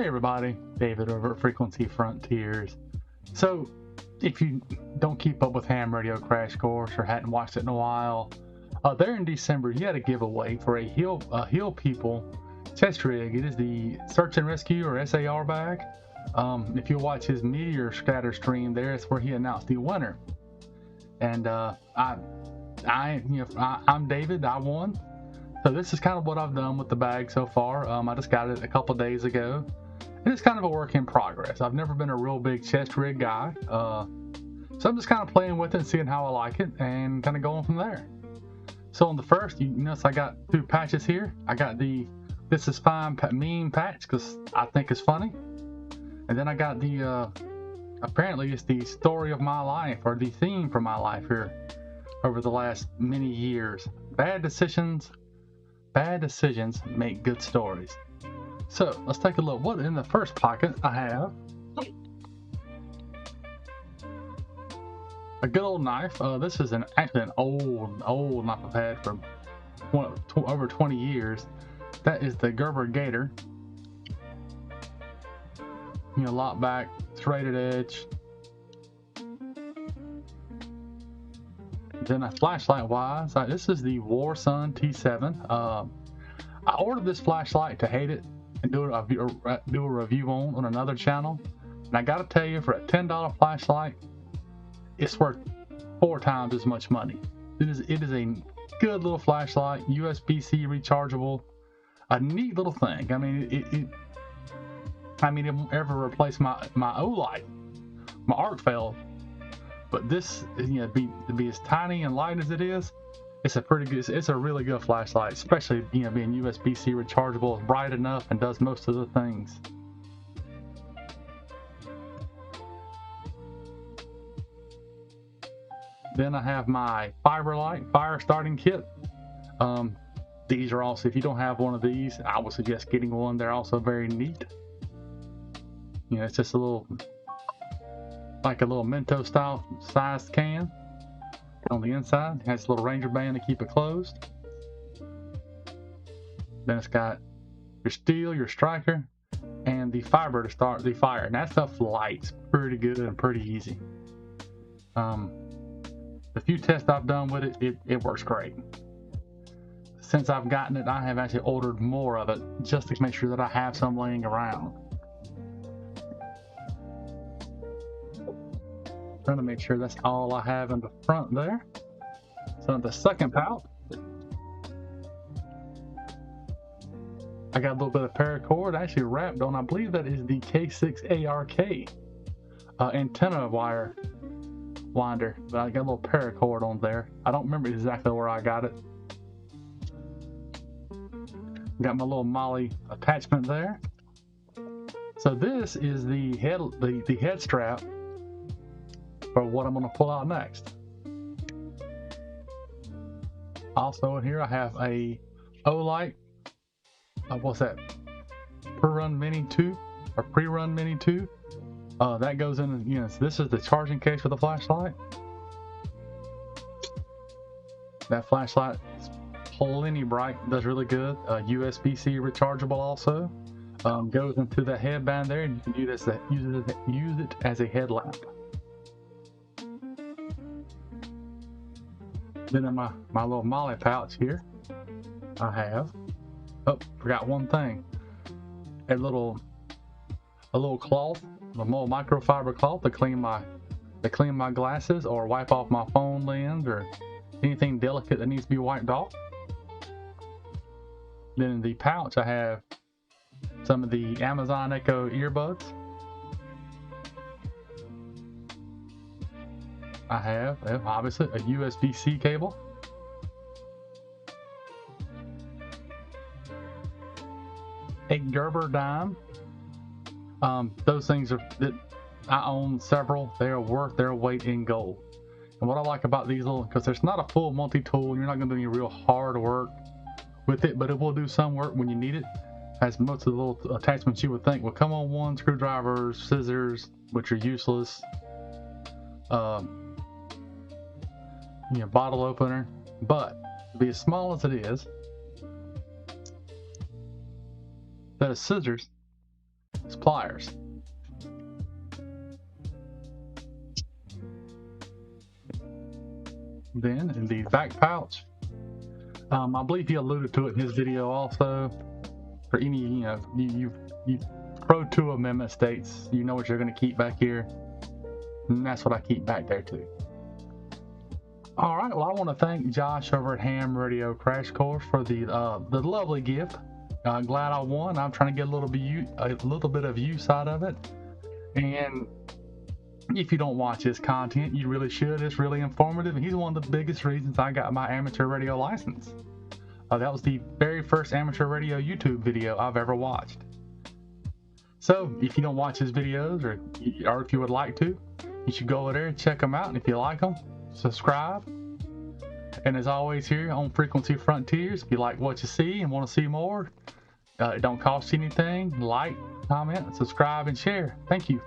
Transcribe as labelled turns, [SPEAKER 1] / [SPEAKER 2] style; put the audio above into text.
[SPEAKER 1] Hey everybody, David over at Frequency Frontiers. So, if you don't keep up with Ham Radio Crash Course or hadn't watched it in a while, there in December you had a giveaway for a Hill People test rig. It is the Search and Rescue or SAR bag. If you watch his Meteor Scatter stream, there is where he announced the winner. And I'm David. I won. So this is kind of what I've done with the bag so far. I just got it a couple days ago. And it's kind of a work in progress. I've never been a real big chest rig guy. So I'm just kind of playing with it and seeing how I like it and kind of going from there. So on the first, you notice I got two patches here. I got the This Is Fine meme patch because I think it's funny. And then I got the, apparently it's the story of my life or the theme for my life here over the last many years. Bad decisions make good stories. So let's take a look. What in the first pocket I have a good old knife. This is actually an old knife I've had for over 20 years. That is the Gerber Gator. You know, lock back, serrated edge. Then a flashlight wise, this is the War Sun T7. I ordered this flashlight to hate it and do a review on another channel. And I gotta tell you, for a $10 flashlight, it's worth 4 times as much money. It is a good little flashlight, USB-C rechargeable, a neat little thing. I mean, it won't ever replace my O-light, my arc failed. But this, you know, be as tiny and light as it is, it's a really good flashlight, especially, you know, being USB-C rechargeable, it's bright enough and does most of the things. Then I have my Fiberlight fire starting kit. These are also, if you don't have one of these, I would suggest getting one. They're also very neat. You know, it's just a little Mentos style sized can. On the inside, it has a little Ranger band to keep it closed. Then it's got your steel, your striker, and the fiber to start the fire. And that stuff lights pretty good and pretty easy. The few tests I've done with it works great. Since I've gotten it, I have actually ordered more of it just to make sure that I have some laying around. Trying to make sure that's all I have in the front there. So in the second pouch, I got a little bit of paracord actually wrapped on, I believe that is the K6ARK antenna wire winder, but I got a little paracord on there. I don't remember exactly where I got it. Got my little Molly attachment there. So this is the head strap for what I'm going to pull out next. Also in here I have a Olight, what's that? Pre-run Mini 2 or pre-run Mini 2. That goes in, you know, so this is the charging case for the flashlight. That flashlight is plenty bright, does really good. USB-C rechargeable also. Goes into the headband there, and you can use it as a headlamp. Then in my little Molly pouch here, I have, forgot one thing, a little cloth, a little microfiber cloth to clean my glasses or wipe off my phone lens or anything delicate that needs to be wiped off. Then in the pouch I have some of the Amazon Echo earbuds. I have obviously a USB-C cable. A Gerber dime. Those things that I own several. They are worth their weight in gold. And what I like about these because there's not a full multi-tool, you're not going to do any real hard work with it, but it will do some work when you need it. Has most of the little attachments you would think will come on one: screwdrivers, scissors, which are useless. Bottle opener, but to be as small as it is, that is scissors is pliers. Then in the back pouch, I believe he alluded to it in his video also. For any, you Pro 2 Amendment states, you know what you're going to keep back here, and that's what I keep back there too. All right, well, I want to thank Josh over at Ham Radio Crash Course for the lovely gift. Glad I won. I'm trying to get a little bit of use out of it. And if you don't watch his content, you really should. It's really informative, and he's one of the biggest reasons I got my amateur radio license. That was the very first amateur radio YouTube video I've ever watched. So if you don't watch his videos, or if you would like to, you should go over there and check them out. And if you like them, subscribe. And as always here on Frequency Frontiers, if you like what you see and want to see more, it don't cost you anything. Like, comment, subscribe, and share. Thank you.